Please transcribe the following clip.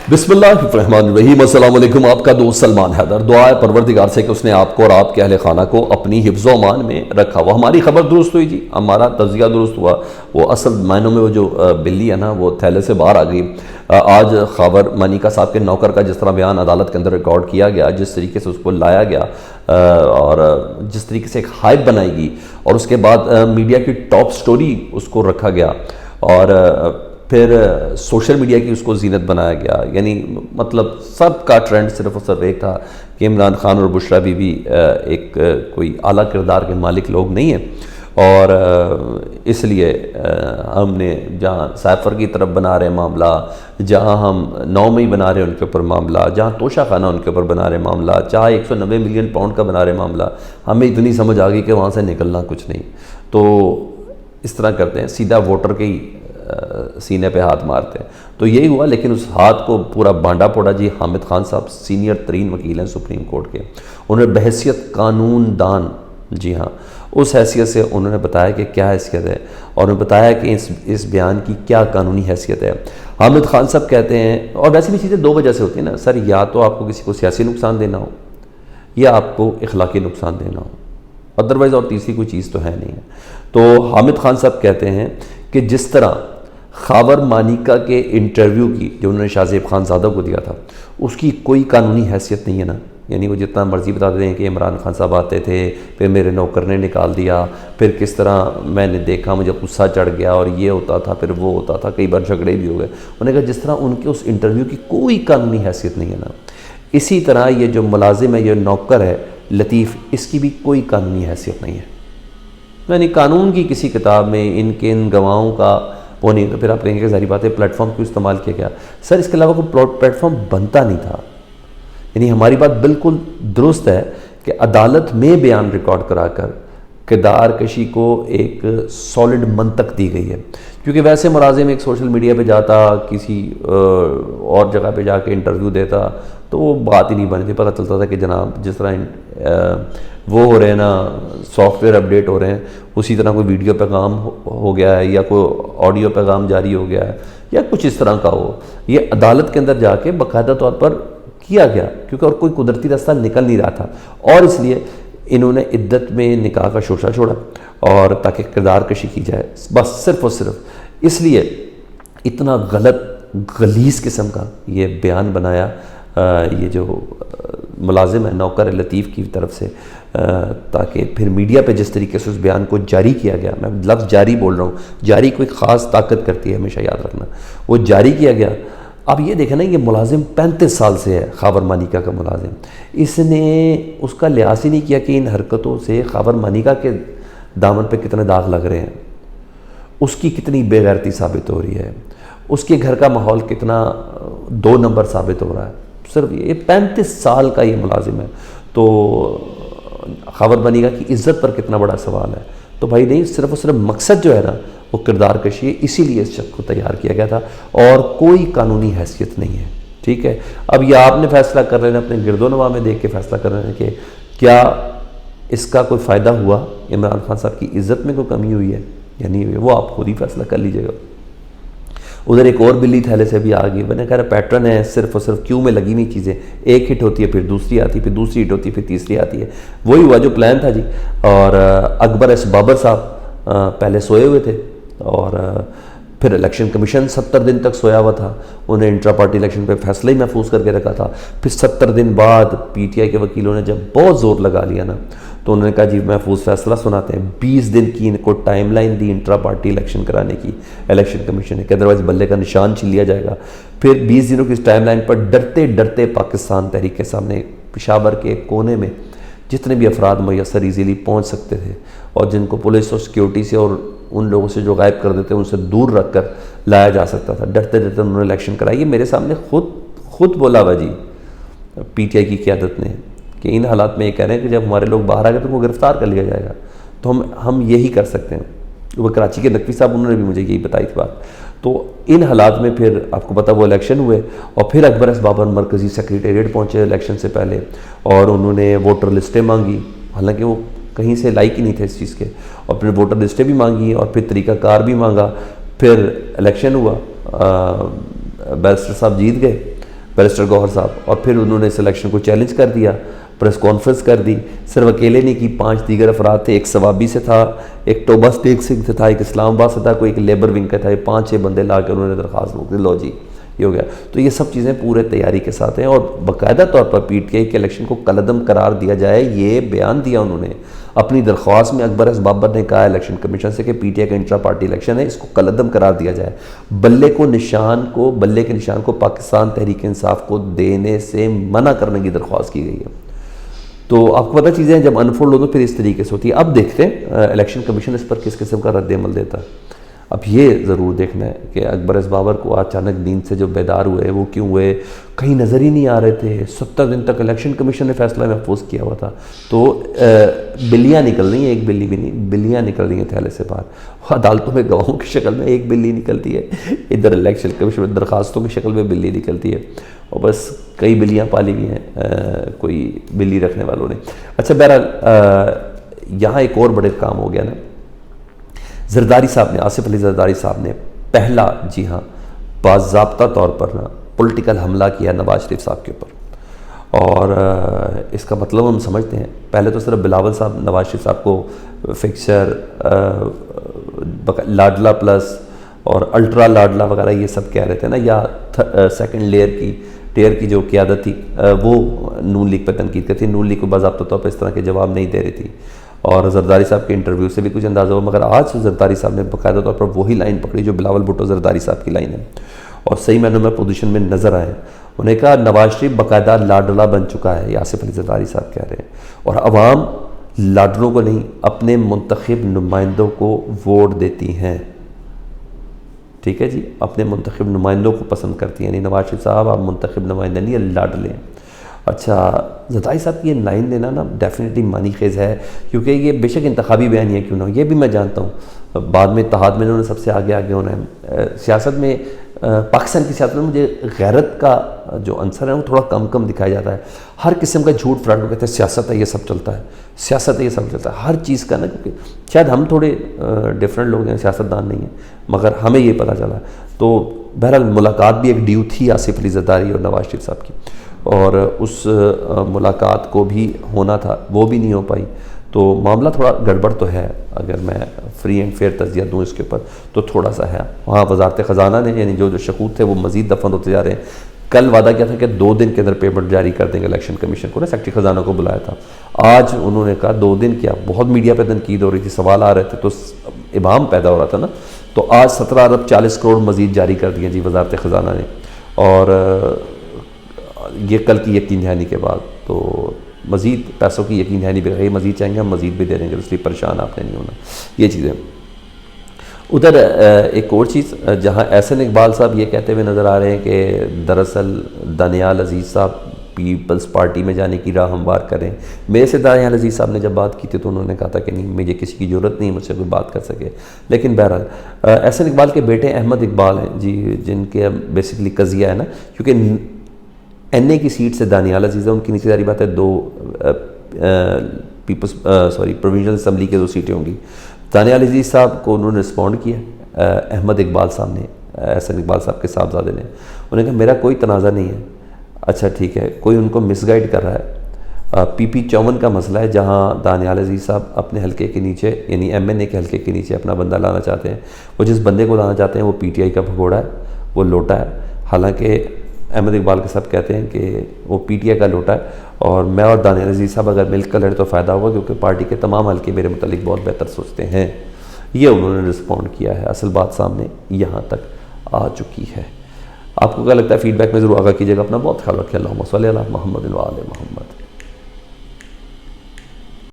बिस्मिल्लाहिर्रहमानिर्रहीम। अस्सलाम वालेकुम। आपका दोस्त सलमान हैदर। दुआ है परवरदिगार से कि उसने आपको और आपके अहले खाना को अपनी हिफ्ज़ व अमान में रखा हुआ। हमारी खबर दुरुस्त हुई जी, हमारा तज़किया दुरुस्त हुआ। वो असल मायनों में वो जो बिल्ली है ना, वो थैले से बाहर आ गई। आज खबर मनिका साहब के नौकर का जिस तरह बयान अदालत के अंदर रिकॉर्ड किया गया, जिस तरीके से उसको लाया गया और जिस तरीके से एक हाइप बनाई गई, और उसके बाद मीडिया की टॉप स्टोरी उसको रखा गया और फिर सोशल मीडिया की उसको जीनत बनाया गया। यानी मतलब सबका ट्रेंड सिर्फ और सिर्फ एक था कि इमरान खान और बुशरा बीबी एक कोई आला किरदार के मालिक लोग नहीं हैं, और इसलिए हमने जहाँ सैफर की तरफ बना रहे मामला, जहाँ हम 9 मई बना रहे हैं उनके ऊपर मामला, जहाँ तोशा खाना उनके ऊपर बना रहे मामला, चाहे 190 मिलियन पाउंड का बना रहे मामला, हमें इतनी समझ आ गई कि वहाँ से निकलना कुछ नहीं। तो इस तरह करते हैं, सीधा वोटर के ही सीने पे हाथ मारते हैं। तो यही हुआ, लेकिन उस हाथ को पूरा बांटा पोड़ा जी। हामिद खान साहब सीनियर तरीन वकील हैं सुप्रीम कोर्ट के, उन्होंने बहैसियत कानून दान, जी हाँ, उस हैसियत से उन्होंने बताया कि क्या हैसियत है, और उन्होंने बताया कि इस बयान की क्या कानूनी हैसियत है। हामिद खान साहब कहते हैं, और वैसे भी चीज़ें दो वजह से होती हैं ना सर, या तो आपको किसी को सियासी नुकसान देना हो या आपको इखलाकी नुकसान देना हो, अदरवाइज़ और तीसरी कोई चीज़ तो है नहीं है। तो हामिद खान साहब कहते हैं कि जिस तरह ख़ावर मानिका के इंटरव्यू की जो उन्होंने शाहज़ेब खानज़ादा को दिया था, उसकी कोई कानूनी हैसियत नहीं है ना। यानी वो जितना मर्ज़ी बता दें कि इमरान खान साहब आते थे, फिर मेरे नौकर ने निकाल दिया, फिर किस तरह मैंने देखा मुझे गुस्सा चढ़ गया और ये होता था, फिर वो होता था, कई बार झगड़े भी हो गए। उन्होंने कहा जिस तरह उनके उस इंटरव्यू की कोई कानूनी हैसियत नहीं है ना, इसी तरह ये जो मुलाजिम है, ये नौकर है लतीफ़, इसकी भी कोई कानूनी हैसियत नहीं है। यानी कानून की किसी किताब में इन गवाहों का वो नहीं। तो फिर आप कहेंगे कि सारी बातें प्लेटफॉर्म क्यों इस्तेमाल किया गया? सर, इसके अलावा कोई प्लेटफॉर्म बनता नहीं था। यानी हमारी बात बिल्कुल दुरुस्त है कि अदालत में बयान रिकॉर्ड कराकर किरदार कशी को एक सॉलिड मंतक दी गई है। क्योंकि वैसे मुलाजिम एक सोशल मीडिया पे जाता, किसी और जगह पे जाके इंटरव्यू देता, तो वो बात ही नहीं बनी थी। पता चलता था कि जनाब जिस तरह वो हो रहे हैं ना, सॉफ्टवेयर अपडेट हो रहे हैं, उसी तरह कोई वीडियो पैगाम हो गया है या कोई ऑडियो पैगाम जारी हो गया है या कुछ इस तरह का हो। ये अदालत के अंदर जाके बाकायदा तौर पर किया गया, क्योंकि और कोई कुदरती रास्ता निकल नहीं रहा था, और इसलिए इन्होंने इद्दत में निकाह का शोशा छोड़ा और ताकि किरदार कशी की जाए, बस सिर्फ और सिर्फ इसलिए इतना गलत गलीज़ किस्म का ये बयान बनाया ये जो मुलाजिम है, नौकर है लतीफ़ की तरफ से, ताकि फिर मीडिया पे जिस तरीके से उस बयान को जारी किया गया, मैं लफ्ज़ जारी बोल रहा हूँ, जारी कोई ख़ास ताकत करती है, हमेशा याद रखना, वो जारी किया गया। अब ये देखें ना, ये मुलाजिम 35 साल से है, ख़ावर मानिका का मुलाजिम, इसने उसका लिहाज ही नहीं किया कि इन हरकतों से ख़ावर मानिका के दामन पे कितने दाग लग रहे हैं, उसकी कितनी बेगैरती साबित हो रही है, उसके घर का माहौल कितना 2 नंबर साबित हो रहा है। सिर्फ ये 35 साल का ये मुलाजिम है, तो ख़ावर मानिका की इज़्ज़त पर कितना बड़ा सवाल है। तो भाई नहीं, सिर्फ और सिर्फ मकसद जो है ना वो किरदार कशी है, इसीलिए इस शख्स को तैयार किया गया था, और कोई कानूनी हैसियत नहीं है। ठीक है, अब ये आपने फैसला कर रहे हैं, अपने गिरदोनवा में देख के फैसला कर रहे हैं कि क्या इसका कोई फ़ायदा हुआ, इमरान खान साहब की इज़्ज़त में कोई कमी हुई है या नहीं हुई है, वो आप खुद ही फैसला कर लीजिएगा। उधर एक और बिल्ली थैले से भी आ गई। मैंने कहा पैटर्न है, सिर्फ और सिर्फ क्यों में लगी हुई चीज़ें, एक हिट होती है फिर दूसरी आती है, फिर दूसरी हिट होती है फिर तीसरी आती है। वही हुआ जो प्लान था जी। और अकबर एस बाबर साहब पहले सोए हुए थे, और फिर इलेक्शन कमीशन 70 दिन तक सोया हुआ था, उन्हें इंट्रा पार्टी इलेक्शन पे फैसला ही महफूज करके रखा था। फिर 70 दिन बाद पीटीआई के वकीलों ने जब बहुत ज़ोर लगा लिया ना, तो उन्होंने कहा जी महफूज फैसला सुनाते हैं। 20 दिन की इनको टाइमलाइन दी इंट्रा पार्टी इलेक्शन कराने की इलेक्शन कमीशन ने, कि अदरवाइज़ बल्ले का निशान छीन लिया जाएगा। फिर 20 दिनों की इस टाइमलाइन पर डरते डरते पाकिस्तान तहरीक के सामने पेशावर के कोने में जितने भी अफराद मैसर ईजीली पहुँच सकते थे, और जिनको पुलिस और सिक्योरिटी से और उन लोगों से जो गायब कर देते उनसे दूर रख कर लाया जा सकता था, डरते डरते उन्होंने इलेक्शन कराई। ये मेरे सामने खुद बोला हुआ जी पीटीआई की क़यादत ने, कि इन हालात में ये कह रहे हैं कि जब हमारे लोग बाहर आ गए तो उनको गिरफ़्तार कर लिया जाएगा। तो हम यही कर सकते हैं। वो कराची के नकवी साहब, उन्होंने भी मुझे यही बताई थी बात। तो इन हालात में फिर आपको पता वो इलेक्शन हुए, और फिर अकबर एस बाबर मरकज़ी सेक्रेटेरिएट पहुँचे इलेक्शन से पहले, और उन्होंने वोटर लिस्टें मांगी, हालांकि वो कहीं से लाइक ही नहीं थे इस चीज़ के, और फिर वोटर लिस्टें भी मांगी और फिर तरीक़ाकार भी मांगा। फिर इलेक्शन हुआ, बैरिस्टर साहब जीत गए, بیرسٹر گوہر صاحب، اور پھر انہوں نے اس الیکشن کو چیلنج کر دیا، پریس کانفرنس کر دی، صرف اکیلے نہیں کی، 5 دیگر افراد تھے، ایک ثوابی سے تھا، ایک ٹوبہ اسٹیک سے تھا، ایک اسلام آباد سے تھا، کوئی ایک لیبر ونگ کا تھا، یہ 5-6 بندے لا کے انہوں نے درخواست روک دی، لو جی یہ ہو گیا۔ تو یہ سب چیزیں پورے تیاری کے ساتھ ہیں، اور باقاعدہ طور پر پی ٹی آئی کے الیکشن کو کالعدم قرار دیا جائے، یہ بیان دیا انہوں نے اپنی درخواست میں۔ اکبر ایس بابر نے کہا الیکشن کمیشن سے کہ پی ٹی آئی کا انٹرا پارٹی الیکشن ہے، اس کو کالعدم قرار دیا جائے، بلے کے نشان کو پاکستان تحریک انصاف کو دینے سے منع کرنے کی درخواست کی گئی ہے۔ تو آپ کو پتہ چیزیں جب انفولڈ ہو تو پھر اس طریقے سے ہوتی ہے۔ اب دیکھتے ہیں الیکشن کمیشن اس پر کس قسم کا رد عمل دیتا ہے۔ اب یہ ضرور دیکھنا ہے کہ اکبر ایس بابر کو اچانک نیند سے جو بیدار ہوئے وہ کیوں ہوئے، کہیں نظر ہی نہیں آ رہے تھے، 70 دن تک الیکشن کمیشن نے فیصلہ محفوظ کیا ہوا تھا، تو بلیاں نکل رہی ہیں، ایک بلی بھی نہیں، بلیاں نکل رہی ہیں تھیلے سے باہر، عدالتوں میں گواہوں کی شکل میں ایک بلی نکلتی ہے، ادھر الیکشن کمیشن میں درخواستوں کی شکل میں بلی نکلتی ہے، اور بس کئی بلیاں پالی ہوئی ہیں کوئی بلی رکھنے والوں نے۔ اچھا بہرحال یہاں ایک اور بڑے کام ہو گیا نا، زرداری صاحب نے، آصف علی زرداری صاحب نے پہلا، جی ہاں، باضابطہ طور پر نا پولیٹیکل حملہ کیا نواز شریف صاحب کے اوپر، اور اس کا مطلب ہم سمجھتے ہیں۔ پہلے تو صرف بلاول صاحب نواز شریف صاحب کو فکسچر، لاڈلا پلس اور الٹرا لاڈلا وغیرہ یہ سب کہہ رہے تھے نا، یا سیکنڈ ٹیئر کی جو قیادت تھی وہ نون لیگ پہ تنقید کرتی، نون لیگ کو باضابطہ طور پر اس طرح کے جواب نہیں دے رہی تھی، اور زرداری صاحب کے انٹرویو سے بھی کچھ اندازہ ہوا، مگر آج زرداری صاحب نے باقاعدہ طور پر وہی لائن پکڑی جو بلاول بھٹو زرداری صاحب کی لائن ہے، اور صحیح معنوں میں پوزیشن میں نظر آئے۔ انہوں نے کہا نواز شریف باقاعدہ لاڈلا بن چکا ہے، یہ آصف علی زرداری صاحب کہہ رہے ہیں، اور عوام لاڈلوں کو نہیں اپنے منتخب نمائندوں کو ووٹ دیتی ہیں، ٹھیک ہے جی، اپنے منتخب نمائندوں کو پسند کرتی ہیں، یعنی نواز شریف صاحب آپ منتخب نمائندہ نہیں، لاڈلے ہیں۔ اچھا زرداری صاحب کی یہ لائن دینا نا ڈیفینیٹلی معنی خیز ہے، کیونکہ یہ بے شک انتخابی بیانیہ کیوں نہ ہو، یہ بھی میں جانتا ہوں، بعد میں اتحاد میں انہوں نے سب سے آگے ہونا ہے۔ سیاست میں، پاکستان کی سیاست میں مجھے غیرت کا جو عنصر ہے وہ تھوڑا کم دکھایا جاتا ہے، ہر قسم کا جھوٹ فراڈ کو کہتے ہیں سیاست ہے یہ سب چلتا ہے، سیاست ہے یہ سب چلتا ہے، ہر چیز کا نا، کیونکہ شاید ہم تھوڑے ڈیفرنٹ لوگ ہیں، سیاستدان نہیں ہیں، مگر ہمیں یہ پتہ چلا۔ تو بہرحال ملاقات بھی ایک ڈیو تھی آصف علی زرداری اور نواز شریف صاحب کی، اور اس ملاقات کو بھی ہونا تھا، وہ بھی نہیں ہو پائی، تو معاملہ تھوڑا گڑبڑ تو ہے، اگر میں فری اینڈ فیئر تجزیہ دوں اس کے اوپر تو تھوڑا سا ہے۔ وہاں وزارت خزانہ نے، یعنی جو شکوک تھے وہ مزید دفن ہوتے جا رہے ہیں۔ کل وعدہ کیا تھا کہ 2 دن کے اندر پیمنٹ جاری کر دیں گے الیکشن کمیشن کو، نا سیکرٹری خزانہ کو بلایا تھا، آج انہوں نے کہا 2 دن کیا، بہت میڈیا پہ تنقید ہو رہی تھی، سوال آ رہے تھے تو ابہام پیدا ہو رہا تھا نا، تو آج 17 ارب 40 کروڑ مزید جاری کر دیے جی وزارت خزانہ نے، اور یہ کل کی یقین دہانی کے بعد، تو مزید پیسوں کی یقین دہانی بھی رہی، مزید چاہیں گے ہم مزید بھی دے دیں گے، اس لیے پریشان آپ نے نہیں ہونا، یہ چیزیں۔ ادھر ایک اور چیز جہاں احسن اقبال صاحب یہ کہتے ہوئے نظر آ رہے ہیں کہ دراصل دانیال عزیز صاحب پیپلز پارٹی میں جانے کی راہ ہموار کریں۔ میرے سے دانیال عزیز صاحب نے جب بات کی تھی تو انہوں نے کہا تھا کہ نہیں، مجھے کسی کی ضرورت نہیں مجھ سے کوئی بات کر سکے، لیکن بہرحال احسن اقبال کے بیٹے احمد اقبال ہیں جی، جن کے بیسیکلی قضیہ ہے نا، کیونکہ این اے کی سیٹ سے دانیال عزیز ہے، ان کی نیچے ظاہری بات ہے 2 پروونشل اسمبلی کے 2 سیٹیں ہوں گی۔ دانیال عزیز صاحب کو انہوں نے رسپونڈ کیا، احمد اقبال صاحب نے، احسن اقبال صاحب کے صاحبزادے نے، انہوں نے کہا میرا کوئی تنازع نہیں ہے، اچھا ٹھیک ہے، کوئی ان کو مس گائیڈ کر رہا ہے۔ پی 54 کا مسئلہ ہے جہاں دانیال عزیز صاحب اپنے حلقے کے نیچے، یعنی ایم این اے کے حلقے کے نیچے اپنا بندہ لانا چاہتے ہیں، وہ جس بندے کو لانا چاہتے ہیں وہ پی ٹی آئی کا بھگوڑا ہے، وہ لوٹا ہے، حالانکہ احمد اقبال کے صاحب کہتے ہیں کہ وہ پی ٹی آئی کا لوٹا ہے، اور میں اور دانیال عزیز صاحب اگر مل کر لڑے تو فائدہ ہوگا، کیونکہ پارٹی کے تمام حلقے میرے متعلق بہت بہتر سوچتے ہیں۔ یہ انہوں نے رسپونڈ کیا ہے، اصل بات سامنے یہاں تک آ چکی ہے۔ آپ کو کیا لگتا ہے؟ فیڈ بیک میں ضرور آگاہ کیجیے گا، اپنا بہت خیال رکھیں، اللہم صلی علی محمد و آل محمد۔